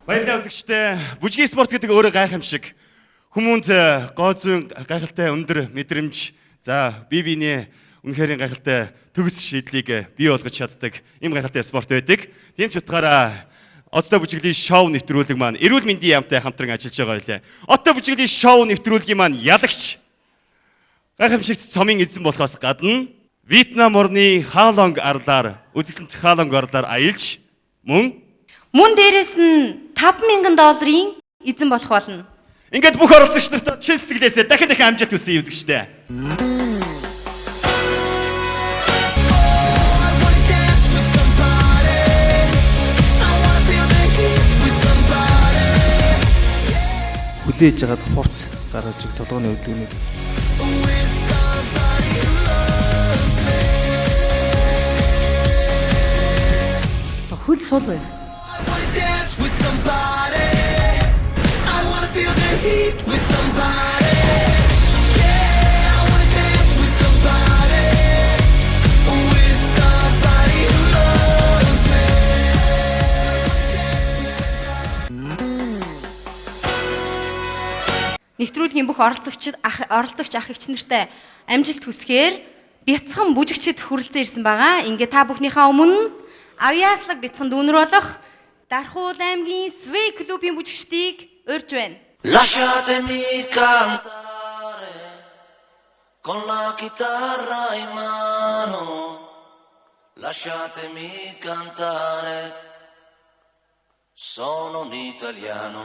Баярлалаа үзэгчдээ. Бүжгийн спорт гэдэг өөрөө гайхамшиг. Хүмүүнд гооцын гайхалтай өндөр мэдрэмж, за бие биенээ үнэхээр гайхалтай төгс шийдлийг бий болгож чаддаг ийм гайхалтай спорт байдаг. Тийм ч утгаараа Отто бүжиглийн шоу нэвтрүүлэг маань эрүүл мэндийн яамтай хамтран ажиллаж байгаа байлаа. Отто бүжиглийн шоу нэвтрүүлгийн маань ялагч гайхамшигт цомын эзэн болохоос гадна Вьетнам орны Халонг арлаар үзэсгэлэнт Халонг арлаар аялж мөн дээрэс нь $5,000 эзэн болох болно. Ингээд бүх оролцогч нарт чин сэтгэлээсээ дахин амжилт хүсье үзэгчдээ. Хүлээж жагаад хурц гаргаж иг толгойн өдгөнийг хөл сул бай. Нэвтрүүлгийн бүх оролцогч ах эгч нартай амжилт хүсгээр бяцхан бүжигчд хүрэлцэн ирсэн байгаа. Ингээ та бүхнийхээ өмнө авьяаслаг бяцхан дүүнэр болох Дархуул аймгийн Свей клубын бүжигчдийг урьж байна. Lasciatemi cantare con la chitarra in mano. Lasciatemi cantare. Sono un italiano.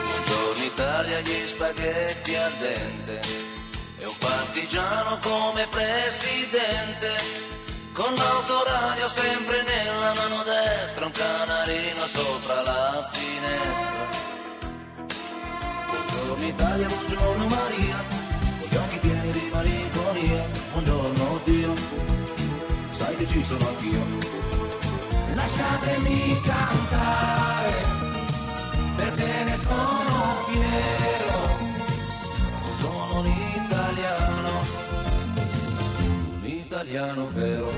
Buongiorno Italia, gli spaghetti al dente e un partigiano come presidente, con l'autoradio sempre nella mano destra, un canarino sopra la finestra. Buongiorno Italia, buongiorno Maria, con gli occhi pieni di malinconia. Buongiorno Dio, sai che ci sono anch'io. Lasciatemi cantare, perché ne sono fiero. Sono un italiano vero.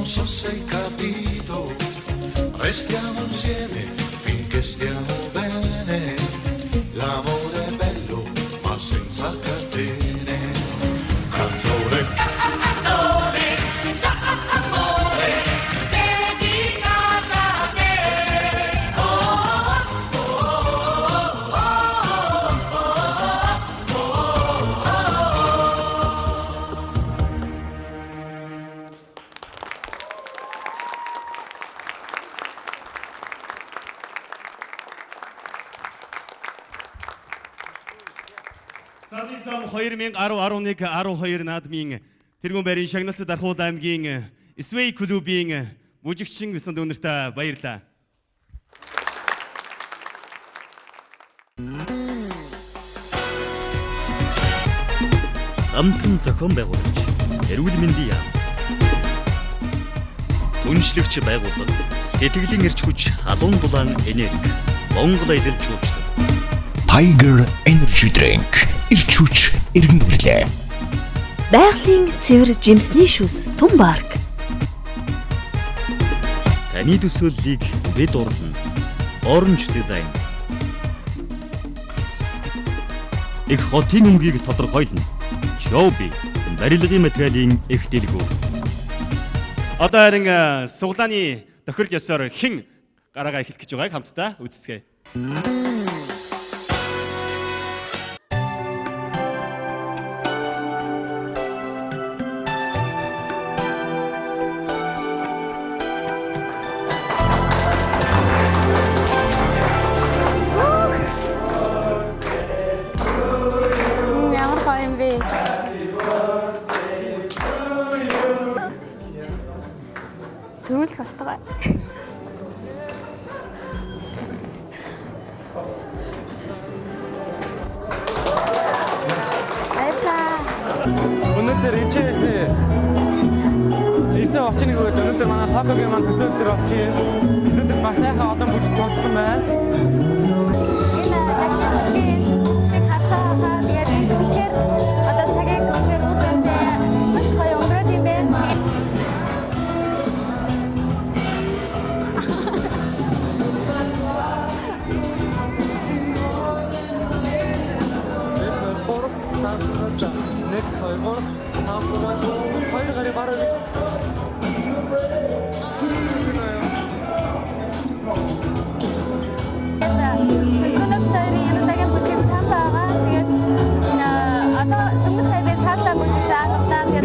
so se hai capito, restiamo insieme finché stiamo bene. L'amore è bello ma senza catene. Canzone, amore, dedicata a te. Савлисан 2010-11-12 наадмын тэргүүн байрын шагналт Дархуул аймгийн Sway клубын мужигчин бицэн дүүнэртээ баярлаа. Амтан зохион байгуулагч эрүүл мэндийн яам. Үнэлэгч байгууллага сэтгэлийн эрч хүч халуун дулаан энерги Монгол аялал жуулчлал Tiger Energy Drink ирч хүч иргэн ирлээ. Байгалийн цэвэр жимсний шүс Тун парк. таны төсөөллийг бид урлана. Orange Design. Их хотын өмгийг тодорхойлно. Joby барилгын материалын их дэлгүүр. Одоо харин суглааны тохирол ёсоор хэн гараагаа эхлэх гэж байгааг хамтдаа үзцгээе. Ямар гоё юм бэ? Төрүүлэх болтойгоо. Өнөөдөр ичээстэй. Ийшээ очиж нэг өнөөдөр манай сабгийн маань төсөөлтөр очив. Өсөдөр бас сайхан олон бүж тооцсон байна. Энэ яг шиг хацаа тэгээд үнэхээр одоо цагийг үнэхээр үгүй маш гоё өнгөрөөд юм байна. Нэг хоёр хоёр гарыг бараг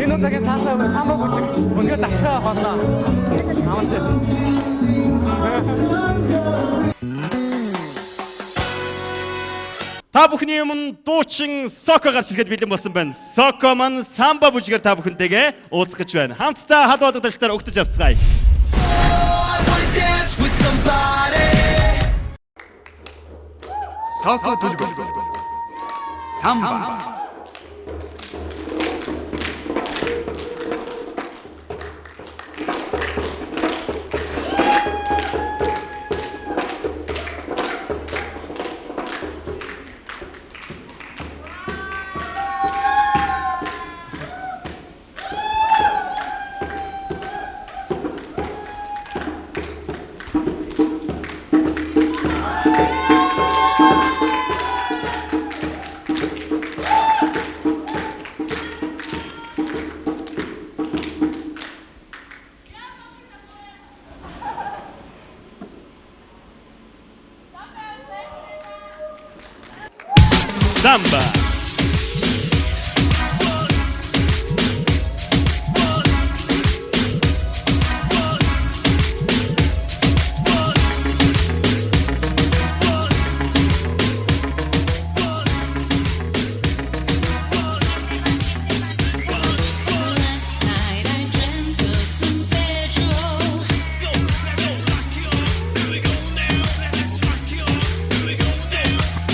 энэ удаагийн саасаа самбо бүжиг өнөө дахиад болно. Амч. Та бүхний өмнө дуучин Соко гарч ирэхэд бэлэн болсон байна. Соко маань самба бүжгээр та бүхэнтэйгээ уулзах гэж байна. Хамтдаа халуудаг талаар өгтөж авцгаая. Соко төлгөө. Самба. Samba.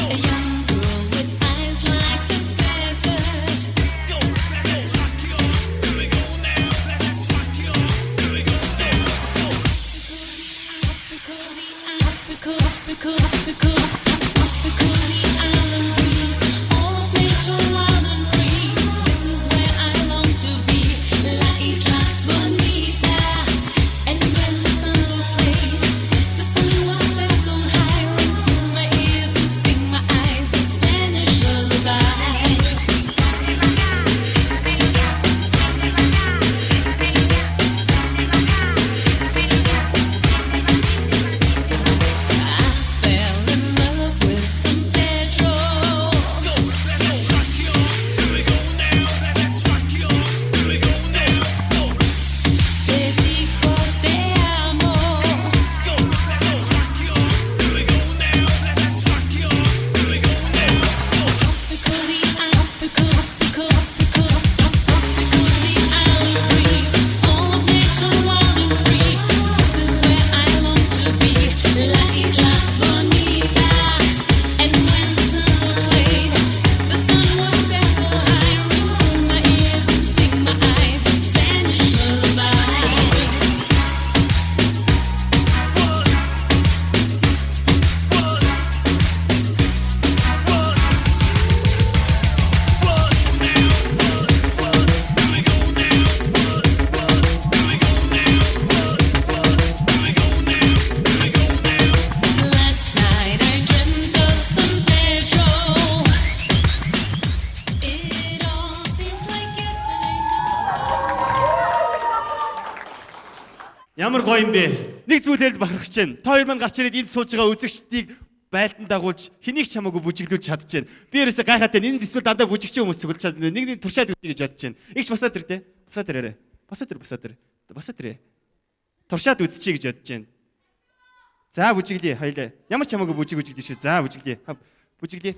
A young girl with eyes like Ямар гоё юм бэ? Нэг зүйлээр л бахархаж байна. Та хоёр маань гарч ирээд энд сууж байгаа үзэгчдийг байлдан дагуулж хэнийг ч хамаагүй бүжиглүүлж чадж байна. Би ерөөсөө гайхаад байна. Энд эсвэл дандаа бүжигч хүмүүс цуглаж чадна. Нэг туршаад үтгий гэж бодож байна. Игч босоод ир дээ. Босоод ирээрээ. Босоод ирээ. Туршаад үзчихье гэж бодож байна. За бүжиглээ хоёлаа. Ямар ч хамаагүй бүжиглээ шүү. За бүжиглээ. Бүжиглээ.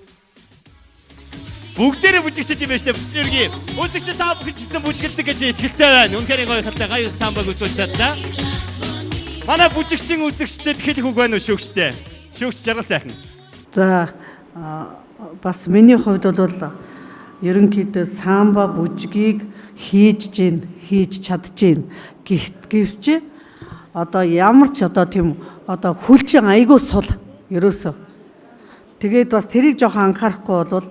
Бүгдээрээ бүжигчд юм байна шүү дээ. Үзэгч та бүхэн ч гэсэн бүжиглдэг гэж итгэлтэй байна. Үнэхээр гоё хатаа гоё самбаг үзүүлж чадлаа. Манай бүжигчин үзэгчдэд хэлэх үг байна уу шүүгчтэй? Шүүгч жаргал сайхан. За бас миний хувьд бол ерөнхийдөө самба бүжгийг хийж чадчихээн. Гэвч одоо ямар ч одоо тийм одоо хүлчин айгүй сул ерөөсөө. Тэгээд бас тэрийг жоохон анхаарахгүй бол